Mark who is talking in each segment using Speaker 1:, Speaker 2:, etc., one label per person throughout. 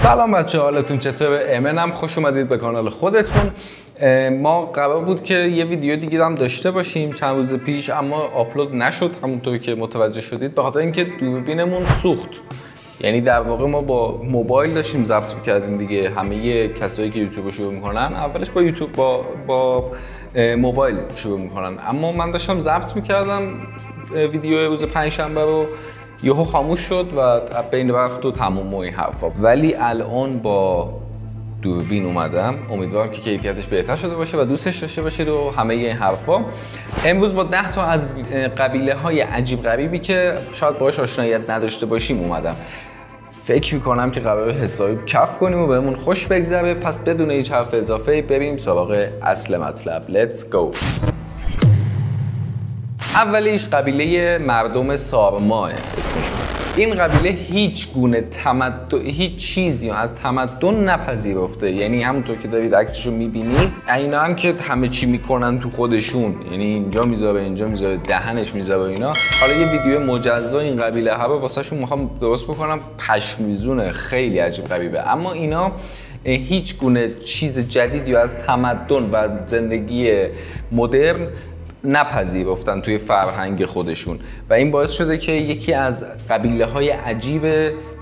Speaker 1: سلام بچه، حالتون چطوره؟ امنم، خوش اومدید به کانال خودتون. ما قرار بود که یه ویدیو دیگه هم داشته باشیم چند روز پیش، اما آپلود نشد همونطوری که متوجه شدید، به خاطر اینکه دوربینمون سوخت. یعنی در واقع ما با موبایل داشتیم ضبط می‌کردیم دیگه. همه کسایی که یوتیوب شروع می‌کنن اولش با یوتیوب با موبایل شروع می‌کنن، اما من داشتم ضبط می‌کردم ویدیو روز پنجشنبه رو، یهو خاموش شد و بین رفت و تموم و این حرفا. ولی الان با دوربین اومدم، امیدوارم که کیفیتش بهتر شده باشه و دوستش داشته باشید و همه این حرفا. امروز با 10 تا از قبیله های عجیب غریبی که شاید باهاش آشناییت نداشته باشیم اومدم. فکر میکنم که قراره حسابی کف کنیم و بهمون خوش بگذره. پس بدون هیچ حرف اضافه بریم سراغ اصل مطلب. Let's go. اولیش قبیله مردم سارما اسمشون. این قبیله هیچ گونه هیچ چیزی از تمدن نپذیرفته. یعنی همونطور که دارید عکسشو میبینید، اینا هم که همه چی میکنن تو خودشون، یعنی اینجا میذاره اینجا میذاره دهنش میذاره اینا. حالا یه ویدیو مجزا این قبیله ها رو واسهشون میخوام درست بکنم، پشمریزونه، خیلی عجیب غریبه. اما اینا هیچ گونه چیز جدیدی از تمدن و زندگی مدرن نپذیرفتن توی فرهنگ خودشون و این باعث شده که یکی از قبیله های عجیب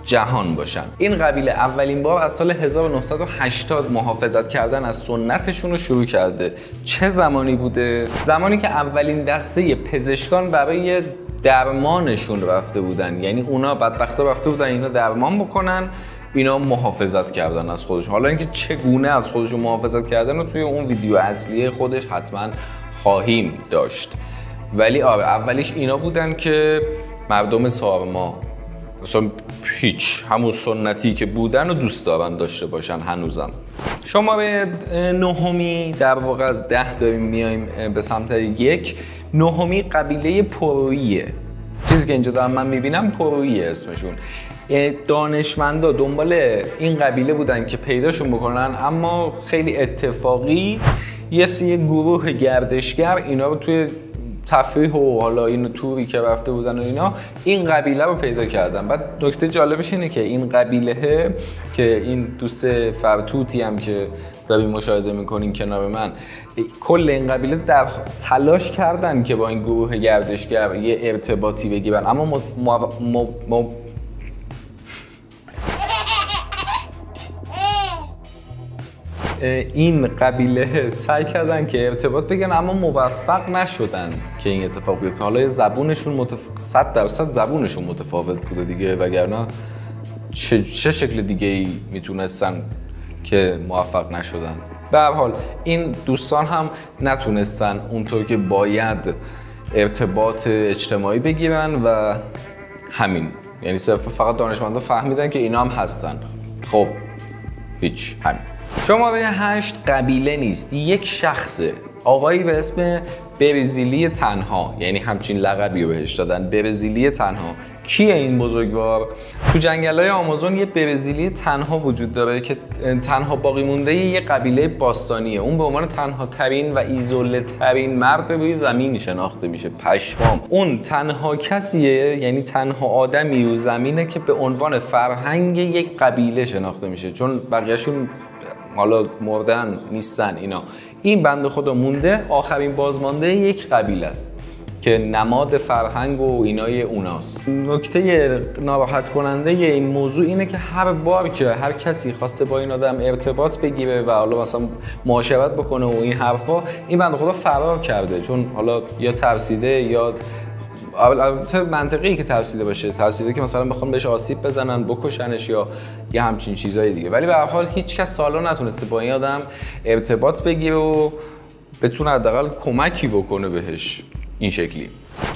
Speaker 1: جهان باشن. این قبیله اولین بار از سال 1980 محافظت کردن از سنتشون رو شروع کرده. چه زمانی بوده؟ زمانی که اولین دسته پزشکان برای درمانشون رفته بودن. یعنی اونا بدبختا رفته بودن اینا درمان بکنن، اینا محافظت کردن از خودشون. حالا اینکه چگونه از خودشون محافظت کردن رو توی اون ویدیو اصلی خودش حتما خواهیم داشت. ولی اولیش اینا بودن که مردم سارما مثلا هیچ همون سنتی که بودن و دوست دارن داشته باشن هنوزم. شماره نهمی در واقع از 10 داریم میایم به سمت 1. نهمی قبیله پرویه. چیزی که اینجا دارم من میبینم پرویه اسمشون. دانشمندا دنبال این قبیله بودن که پیداشون بکنن، اما خیلی اتفاقی یه گروه گردشگر اینا رو توی تفریح و حالا این توری که رفته بودن و اینا این قبیله رو پیدا کردن. بعد نکته جالبش اینه که این قبیله که این دوست فرتوتی هم که دارین مشاهده میکنین کنار من، کل این قبیله در تلاش کردن که با این گروه گردشگر یه ارتباطی بگیرن، اما این قبیله سعی کردن که ارتباط بگن اما موفق نشدن که این اتفاق بیفته. حالا زبونشون 100% زبونشون متفاوت بوده دیگه، وگرنه چه شکل دیگه ای میتونستن که موفق نشدن. به هر حال این دوستان هم نتونستن اونطور که باید ارتباط اجتماعی بگیرن و همین، یعنی فقط دانشمندا فهمیدن که اینا هم هستن. خب هیچ، همین. شماره 8 قبیله نیست، یک شخصه، آقایی به اسم برزیلی تنها، یعنی همچین لقبی رو بهش دادن، برزیلی تنها. کیه این بزرگوار؟ تو جنگل‌های آمازون یه برزیلی تنها وجود داره که تنها باقی مونده یه قبیله باستانیه. اون به عنوان تنها ترین و ایزوله ترین مرد روی زمین شناخته میشه. پشمام. اون تنها کسیه، یعنی تنها آدمی رو زمینه که به عنوان فرهنگ یک قبیله شناخته میشه، چون بقیه‌شون حالا مردن نیستن اینا. این بنده خدا مونده، آخرین بازمانده یک قبیله است که نماد فرهنگ و اینای اوناست. نکته ناراحت کننده این موضوع اینه که هر بار که هر کسی خواسته با این آدم ارتباط بگیره و حالا مثلا معاشرت بکنه و این حرفا، این بنده خدا فرار کرده، چون حالا یا ترسیده یا البته منطقی که ترسیده که مثلا بخوان بهش آسیب بزنن، بکشنش یا یه همچین چیزای دیگه. ولی به هر حال هیچ کس سالا نتونسته با این آدم ارتباط بگیره و بتونه حداقل کمکی بکنه بهش این شکلی.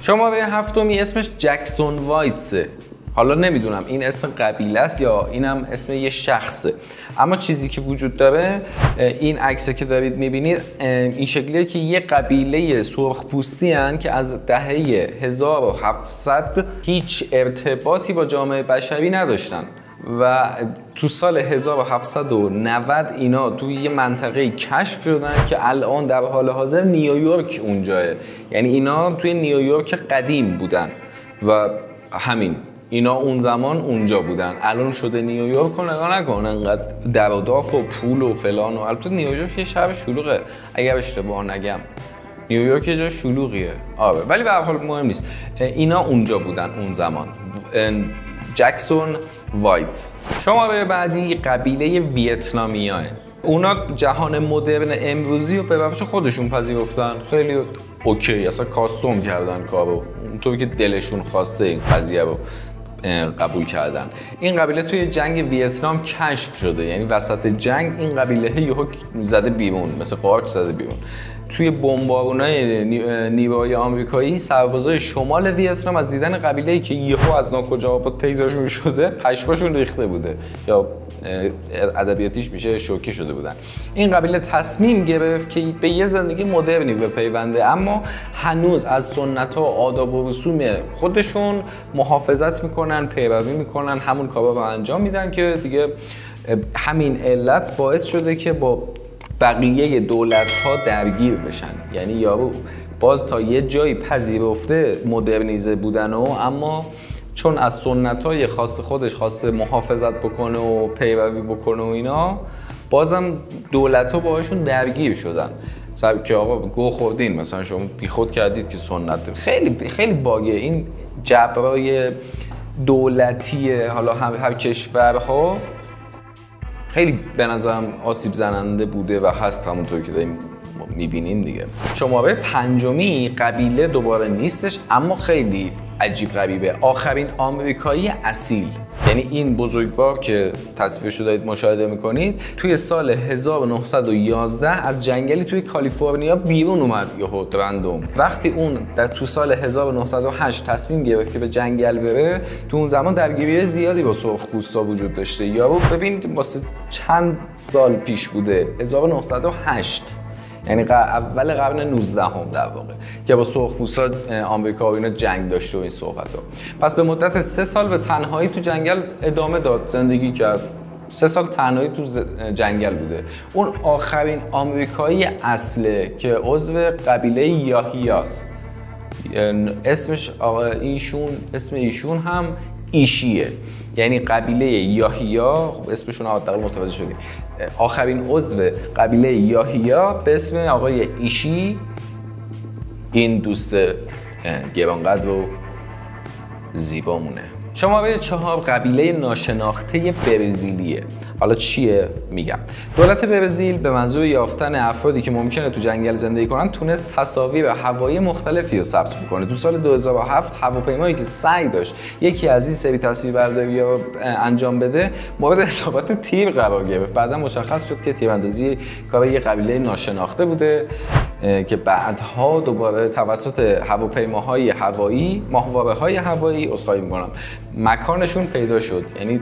Speaker 1: شماره 7 اسمش جکسون وایتسه. حالا نمیدونم این اسم قبیله است یا اینم اسم یه شخصه، اما چیزی که وجود داره، این عکسی که دارید میبینید این شکلیه که یه قبیله سرخپوستی هن که از دهه 1700 هیچ ارتباطی با جامعه بشری نداشتن و تو سال 1790 اینا توی یه منطقه کشف شدن که الان در حال حاضر نیویورک اونجاه. یعنی اینا توی نیویورک قدیم بودن و همین اینا اون زمان اونجا بودن، الان شده نیویورک. نگاه نکن انقدر در و داف و پول و فلان و البته نیویورک یه شهر شلوغه اگر اشتباه نگم، نیویورک یه جای شلوغیه آره، ولی به هر حال مهم نیست. اینا اونجا بودن اون زمان. جکسون وایتز. شماره بعدی قبیله ویتنامیاه. اونا جهان مدرن امروزی رو به روش خودشون پذیرفتن، خیلی اوکی، اصلا کاستوم کردن کارو اونطوری که دلشون خواسته این قضیه رو قبول کردن. این قبیله توی جنگ ویتنام کشف شده، یعنی وسط جنگ این قبیله یهو زده بیرون، مثل قارچ زده بیرون. توی بمبارونای نیروهای آمریکایی سربازای شمال ویتنام از دیدن قبیله‌ای که یهو از ناکجا آباد پیداشون شده پشماشون ریخته بوده، یا ادبیاتیش میشه شوکه شده بودن. این قبیله تصمیم گرفت که به یه زندگی مدرنی بپیونده، اما هنوز از سنت‌ها و آداب و رسوم خودشون محافظت میکنن، پیروی میکنن، همون کارا رو انجام میدن که دیگه همین علت باعث شده که با بقیه دولت‌ها درگیر بشن. یعنی یارو باز تا یه جایی پذیرفته مدرنیزه بودن و اما چون از سنت‌های خاص خودش خواسته محافظت بکنه و پیروی بکنه و اینا، بازم دولت‌ها باهاشون درگیر شدن. که آقا گو خوردین، مثلا شما بیخود کردید که سنت. خیلی خیلی باگه این جبرای دولتی حالا هر کشورها، خیلی به نظرم آسیب زننده بوده و هست، همونطور که داریم میبینیم دیگه. شماره پنجمی قبیله دوباره نیستش اما خیلی عجیب غریبه. آخرین آمریکایی اصیل، یعنی این بزرگوار که تصویرشو دارید مشاهده میکنید توی سال 1911 از جنگلی توی کالیفرنیا بیرون اومد یهو رندوم. وقتی اون تو سال 1908 تصمیم گرفت که به جنگل بره، تو اون زمان درگیری زیادی با سرخپوستا وجود داشته. یارو ببینید واسه چند سال پیش بوده، 1908، یعنی اول قرن 19 هم در واقع که با سرخپوستا آمریکا و اینا جنگ داشته و این صحبت ها. پس به مدت 3 سال به تنهایی تو جنگل ادامه داد، زندگی کرد. 3 سال تنهایی تو جنگل بوده. اون آخرین آمریکایی اصله که عضو قبیله یاهیاست. اسمش اسم ایشون هم ایشیه، یعنی قبیله یاهیا. اسمشون حداقل متوجه شدیم. آخرین عضو قبیله یاهیا به اسم آقای ایشی، این دوست گرانقدر و زیبامونه. شماره 4 قبیله ناشناخته برزیلیه. حالا چیه میگم؟ دولت برزیل به منظور یافتن افرادی که ممکنه تو جنگل زندگی کنن تونست تصاویر هوایی مختلفی رو ثبت کنه. تو سال 2007 هواپیمایی که سعی داشت یکی از این سری تصویربرداری رو انجام بده مورد اصابت تیر قرار گرفت. بعدا مشخص شد که تیراندازی کار یه قبیله ناشناخته بوده که بعدها دوباره توسط هواپیماهای هوایی، ماهواره‌های هوایی مکانشون پیدا شد. یعنی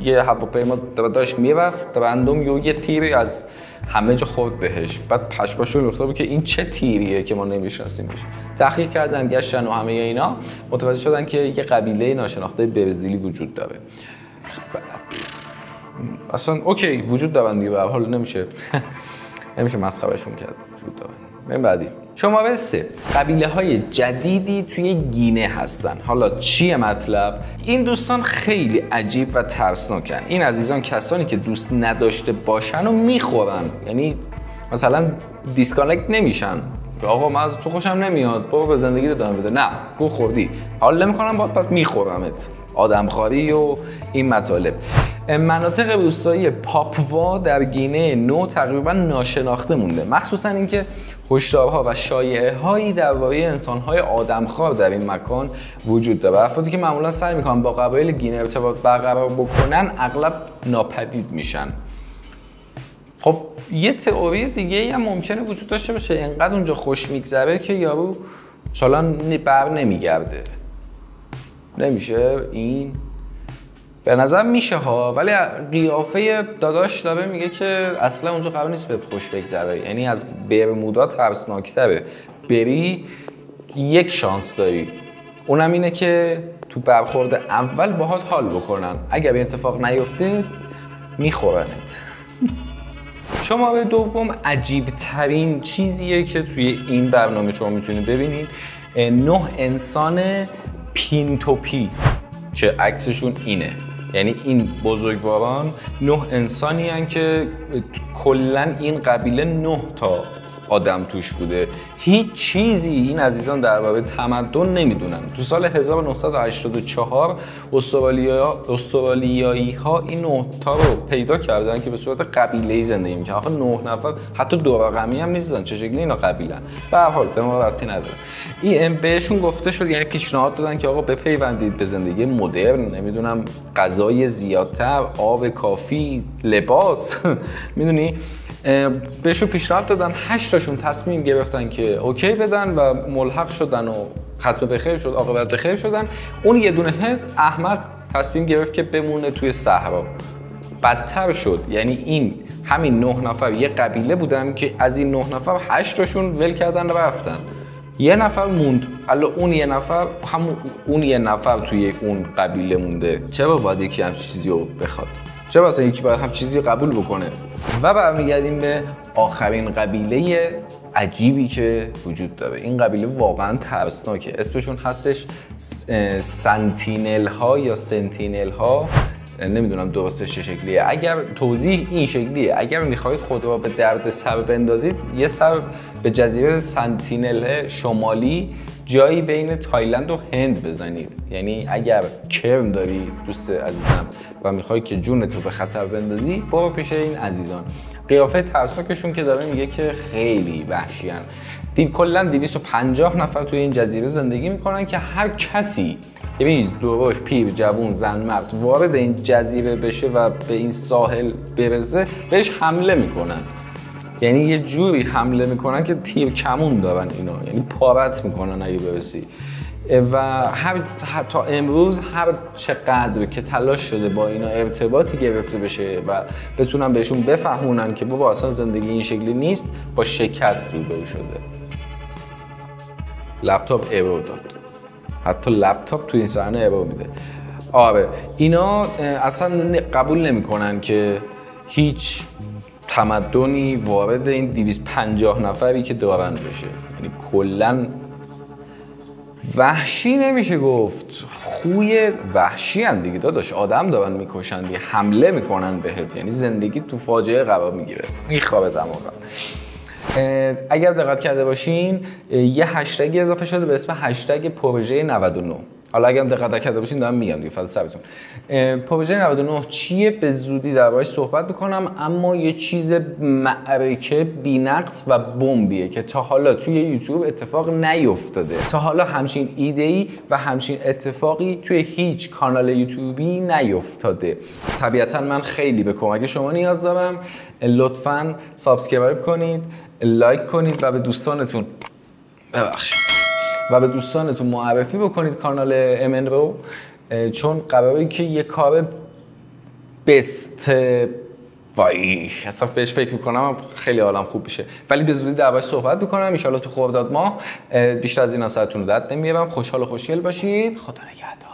Speaker 1: یه هواپیما داشت میرفت رندوم یه تیری از همه جا خورد بهش، بعد پشماشون ریخته بود که این چه تیریه که ما نمیشناسیمش. تحقیق کردن، گشتن و همه اینا متوجه شدن که یه قبیله ناشناخته برزیلی وجود داره. اصلا اوکی وجود دارن دیگه، به هر حال نمیشه مسخرهشون کرد. وجود دارن. بریم بعدی. شماره 3 قبیله های جدیدی توی گینه هستن. حالا چیه مطلب؟ این دوستان خیلی عجیب و ترسناکن. این عزیزان کسانی که دوست نداشته باشن و میخورن، یعنی مثلا دیسکانکت نمیشن که آقا من از تو خوشم نمیاد برو به زندگی رو ادامه بده، نه گو خوردی حال نمیکنم باید پس میخورمت، آدمخواری و این مطالب. مناطق روستایی پاپوا در گینه نو تقریبا ناشناخته مونده، مخصوصا اینکه هشدارها و شایعه‌هایی درباره انسان‌های آدمخوار در این مکان وجود داره. افرادی که معمولا سعی می‌کنن با قبایل گینه ارتباط برقرار بکنن اغلب ناپدید میشن. خب یه تئوری دیگه هم ممکنه وجود داشته باشه، انقدر اونجا خوش میگذره که یارو مثلا بر نمیگرده. نمیشه این؟ به نظر میشه ها، ولی قیافه داداش داره میگه که اصلا اونجا قرار نیست بهت خوش بگذره. یعنی از برمودا ترسناکتره. بری یک شانس داری، اونم اینه که تو برخورد اول باهات حال بکنن، اگر این اتفاق نیفته میخورنت. شماره دوم عجیب ترین چیزیه که توی این برنامه شما میتونید ببینید. 9 انسان پینتوپی. که عکسشون اینه. یعنی این بزرگواران 9 انسانی هستند که کلا این قبیله 9 تا آدم توش بوده. هیچ چیزی این عزیزان درباره تمدن نمیدونن. تو سال 1984 استرالیایی ها این 9 تا رو پیدا کردن که به صورت قبیله‌ای زندگی میکنن. آخه 9 نفر حتی دو رقمی هم نیستن، چه شکلی اینا قبیله‌ن؟ به هر حال به ما ربطی نداره. این بهشون گفته شد، یعنی پیشنهاد دادن که آقا بپیوندید به زندگی مدرن، نمیدونم غذای زیادتر، آب کافی، لباس میدونی. بهشون پیشنهاد دادن، 8 تاشون تصمیم گرفتن که اوکی بدن و ملحق شدن و ختم بخیر شد، عاقبت بخیر شدن. اون یه دونه احمق تصمیم گرفت که بمونه توی صحرا. بدتر شد، یعنی این همین 9 نفر یه قبیله بودن که از این 9 نفر 8 تاشون ول کردن و رفتن. یه نفر موند. الان اون یه نفر توی اون قبیله مونده. چرا باید یکی همچین چیزی رو بخواد؟ چرا واسه یکی باید هم چیزی قبول بکنه؟ و برمیگردیم به آخرین قبیله عجیبی که وجود داره. این قبیله واقعا ترسناکه. اسمشون هستش سنتینل ها یا سنتینل ها، نمیدونم درستش چه شکلیه. اگر توضیح این شکلیه، اگر میخواید خود را به درد سر بندازید، یه سر به جزیره سنتینل شمالی جایی بین تایلند و هند بزنید. یعنی اگر کرم داری دوست عزیزم و میخوای که جونت رو به خطر بندازی، برو پیش این عزیزان. قیافه ترسناکشون که داره میگه که خیلی وحشیان. کلا 250 نفر توی این جزیره زندگی میکنن که هر کسی ببینید دوراش پیر، جوون، زن، مرد وارد این جزیره بشه و به این ساحل برسه بهش حمله میکنن. یعنی یه جوری حمله میکنن که تیر کمون دارن اینا، یعنی پارت میکنن اگه برسی. و تا امروز هر چقدر که تلاش شده با اینا ارتباطی گرفته بشه و بتونن بهشون بفهمونن که بابا اصلا زندگی این شکلی نیست، با شکست روبرو شده. لپتاپ ایرور داد. حتی لپتاپ تو این صحنه ایرور میده. آره اینا اصلا قبول نمیکنن که هیچ تمدنی وارد این 250 نفری که دارن بشه. یعنی کلا وحشی نمیشه گفت، خوی وحشی هن دیگه داداش. آدم دارن میکشن دیگه، حمله میکنن بهت، یعنی زندگی تو فاجعه قرار میگیره. میخوابه تماما. اگر دقت کرده باشین یه هشتگی اضافه شده به اسم هشتگ پروژه 99. حالا اگه هم دقت کرده باشین دارم میگم دیگه فلسفتون. پروژه 99 چیه؟ به زودی دربارش صحبت میکنم، اما یه چیز معرکه بی‌نقص و بمبیه که تا حالا توی یوتیوب اتفاق نیفتاده. تا حالا همچین ایده‌ای و همچین اتفاقی توی هیچ کانال یوتیوبی نیفتاده. طبیعتا من خیلی به کمک شما نیاز دارم. لطفاً سابسکرایب کنید، لایک کنید و به دوستانتون معرفی بکنید کانال MN رو، چون قراره که یه کار وای اصلا بهش فکر میکنم خیلی حالم خوب بشه، ولی به زودی دربارش صحبت میکنم ان شاءالله تو خرداد ماه. بیشتر از این هم سرتون رو درد نمیارم. خوشحال و خوشگل باشید. خدا نگهدار.